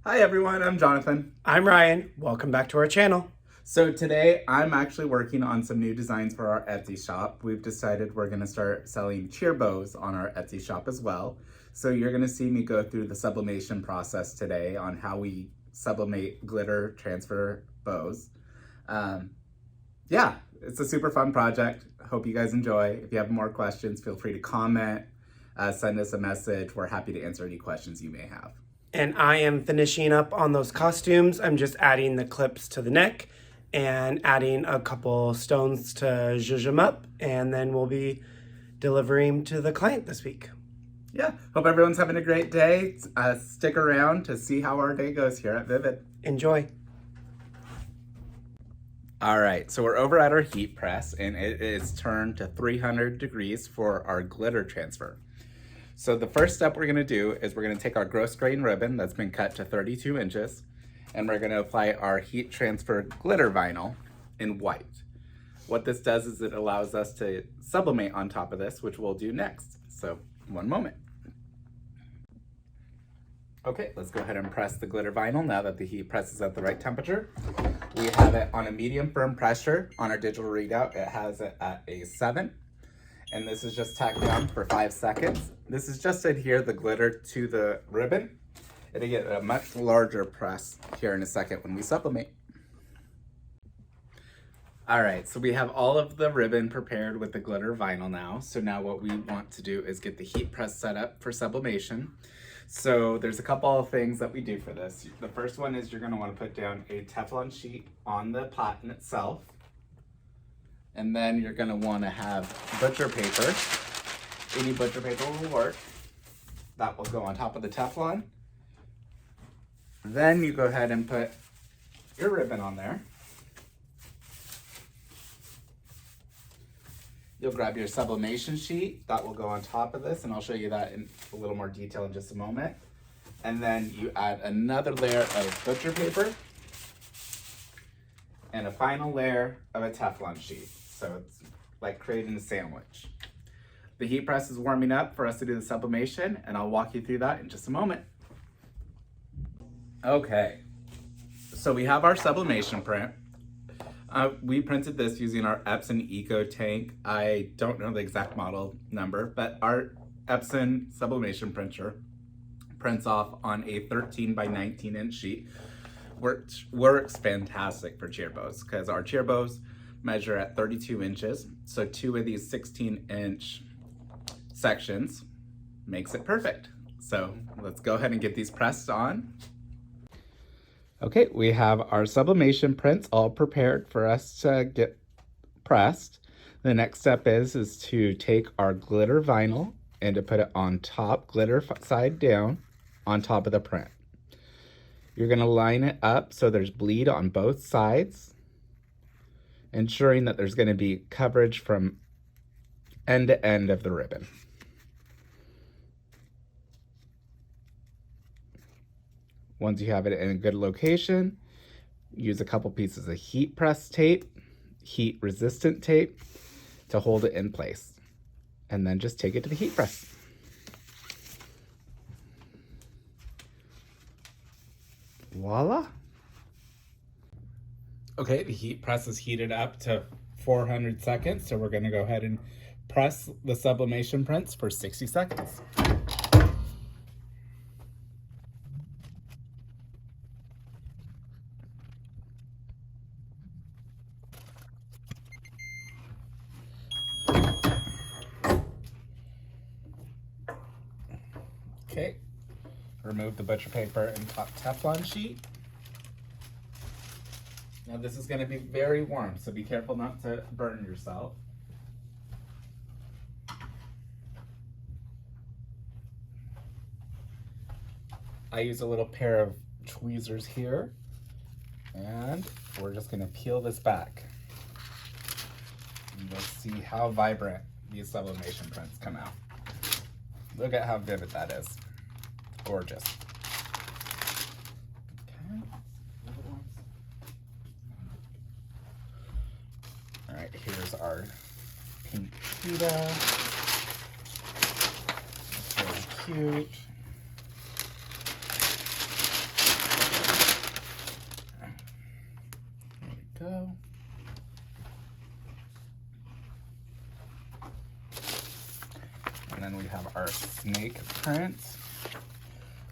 Hi everyone, I'm Jonathan. I'm Ryan. Welcome back to our channel. So today I'm actually working on some new designs for our Etsy shop. We've decided we're going to start selling cheer bows on our Etsy shop as well. So you're going to see me go through the sublimation process today on how we sublimate glitter transfer bows. Yeah, it's a super fun project. Hope you guys enjoy. If you have more questions, feel free to comment, send us a message. We're happy to answer any questions you may have. And I am finishing up on those costumes. I'm just adding the clips to the neck and adding a couple stones to zhuzh them up. And then we'll be delivering to the client this week. Yeah, hope everyone's having a great day. Stick around to see how our day goes here at Vivid. Enjoy. All right, so we're over at our heat press and it is turned to 300 degrees for our glitter transfer. So the first step we're gonna do is we're gonna take our gross grain ribbon that's been cut to 32 inches and we're gonna apply our heat transfer glitter vinyl in white. What this does is it allows us to sublimate on top of this, which we'll do next. So one moment. Okay, let's go ahead and press the glitter vinyl now that the heat press is at the right temperature. We have it on a medium firm pressure. On our digital readout, it has it at a 7. And this is just tacked down for 5 seconds. This is just to adhere the glitter to the ribbon. It'll get a much larger press here in a second when we sublimate. All right, so we have all of the ribbon prepared with the glitter vinyl now. So now what we want to do is get the heat press set up for sublimation. So there's a couple of things that we do for this. The first one is you're gonna wanna put down a Teflon sheet on the pot in itself. And then you're gonna wanna have butcher paper. Any butcher paper will work. That will go on top of the Teflon. Then you go ahead and put your ribbon on there. You'll grab your sublimation sheet. That will go on top of this, and I'll show you that in a little more detail in just a moment. And then you add another layer of butcher paper and a final layer of a Teflon sheet. So it's like creating a sandwich. The heat press is warming up for us to do the sublimation, and I'll walk you through that in just a moment. Okay, so we have our sublimation print. We printed this using our Epson Eco Tank. I don't know the exact model number, but our Epson sublimation printer prints off on a 13 by 19 inch sheet. Works fantastic for cheer bows because our cheer bows measure at 32 inches. So 2 of these 16-inch sections makes it perfect. So let's go ahead and get these pressed on. Okay, we have our sublimation prints all prepared for us to get pressed. The next step is to take our glitter vinyl and to put it on top, glitter side down, on top of the print. You're gonna line it up so there's bleed on both sides, ensuring that there's gonna be coverage from end to end of the ribbon. Once you have it in a good location, use a couple pieces of heat press tape, heat resistant tape to hold it in place. And then just take it to the heat press. Voila. Okay, the heat press is heated up to 400 seconds. So we're gonna go ahead and press the sublimation prints for 60 seconds. Okay, remove the butcher paper and top Teflon sheet. Now this is going to be very warm, so be careful not to burn yourself. I use a little pair of tweezers here, and we're just going to peel this back. And you'll see how vibrant these sublimation prints come out. Look at how vivid that is. Gorgeous. Okay. All right, here's our pink cheetah. It's really cute. And then we have our snake print.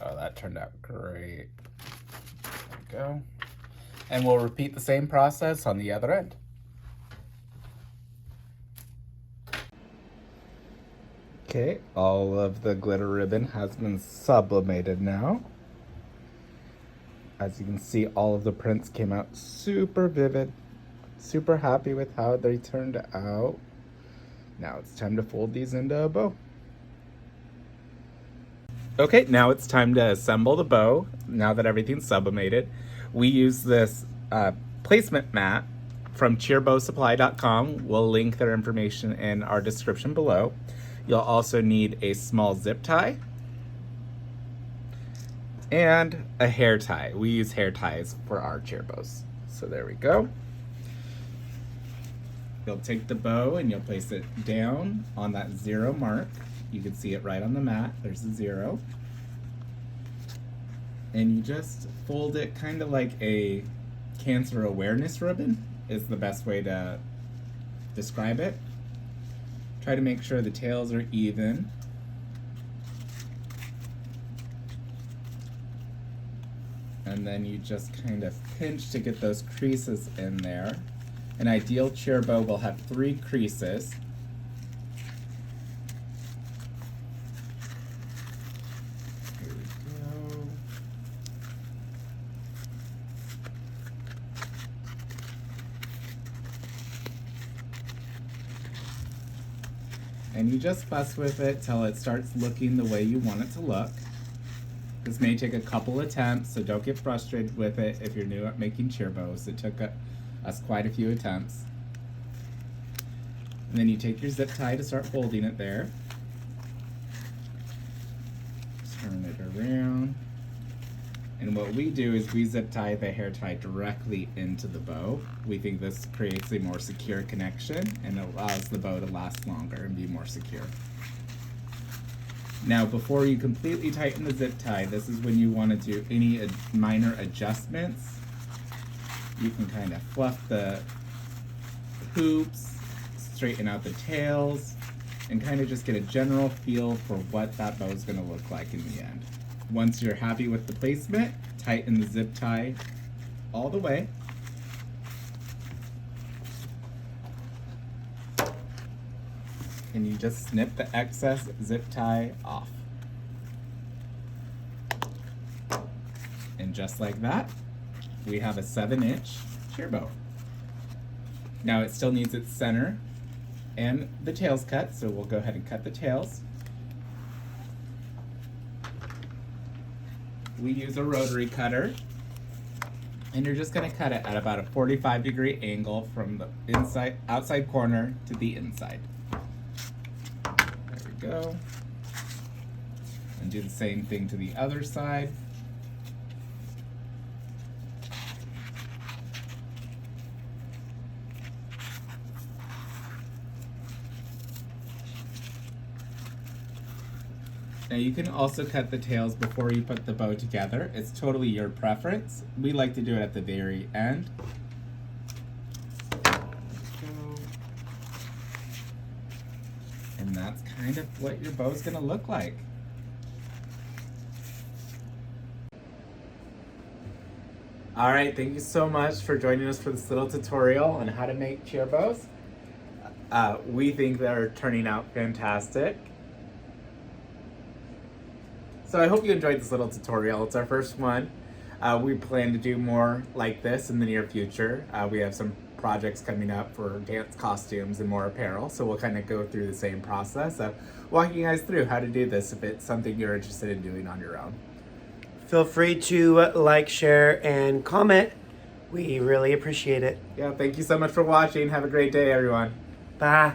Oh, that turned out great. There we go. And we'll repeat the same process on the other end. Okay, all of the glitter ribbon has been sublimated now. As you can see, all of the prints came out super vivid. Super happy with how they turned out. Now it's time to fold these into a bow. Okay, now it's time to assemble the bow. Now that everything's sublimated, we use this placement mat from cheerbowsupply.com. We'll link their information in our description below. You'll also need a small zip tie and a hair tie. We use hair ties for our cheer bows. So there we go. You'll take the bow and you'll place it down on that 0 mark. You can see it right on the mat. There's a 0. And you just fold it kind of like a cancer awareness ribbon is the best way to describe it. Try to make sure the tails are even. And then you just kind of pinch to get those creases in there. An ideal cheer bow will have 3 creases. Here we go. And you just fuss with it till it starts looking the way you want it to look. This may take a couple attempts, so don't get frustrated with it if you're new at making cheer bows. It took us quite a few attempts. And then you take your zip tie to start holding it there. Turn it around. And what we do is we zip tie the hair tie directly into the bow. We think this creates a more secure connection and allows the bow to last longer and be more secure. Now, before you completely tighten the zip tie, this is when you want to do any minor adjustments. You can kind of fluff the hoops, straighten out the tails, and kind of just get a general feel for what that bow is going to look like in the end. Once you're happy with the placement, tighten the zip tie all the way. And you just snip the excess zip tie off. And just like that, we have a 7-inch cheer bow. Now it still needs its center and the tails cut, so we'll go ahead and cut the tails. We use a rotary cutter, and you're just going to cut it at about a 45-degree angle from the outside corner to the inside. There we go. And do the same thing to the other side. Now you can also cut the tails before you put the bow together. It's totally your preference. We like to do it at the very end. And that's kind of what your bow is going to look like. All right, thank you so much for joining us for this little tutorial on how to make cheer bows. We think they're turning out fantastic. So I hope you enjoyed this little tutorial. It's our first one. We plan to do more like this in the near future. We have some projects coming up for dance costumes and more apparel, so we'll kind of go through the same process of walking you guys through how to do this if it's something you're interested in doing on your own. Feel free to like, share, and comment. We really appreciate it. Yeah, thank you so much for watching. Have a great day, everyone. Bye.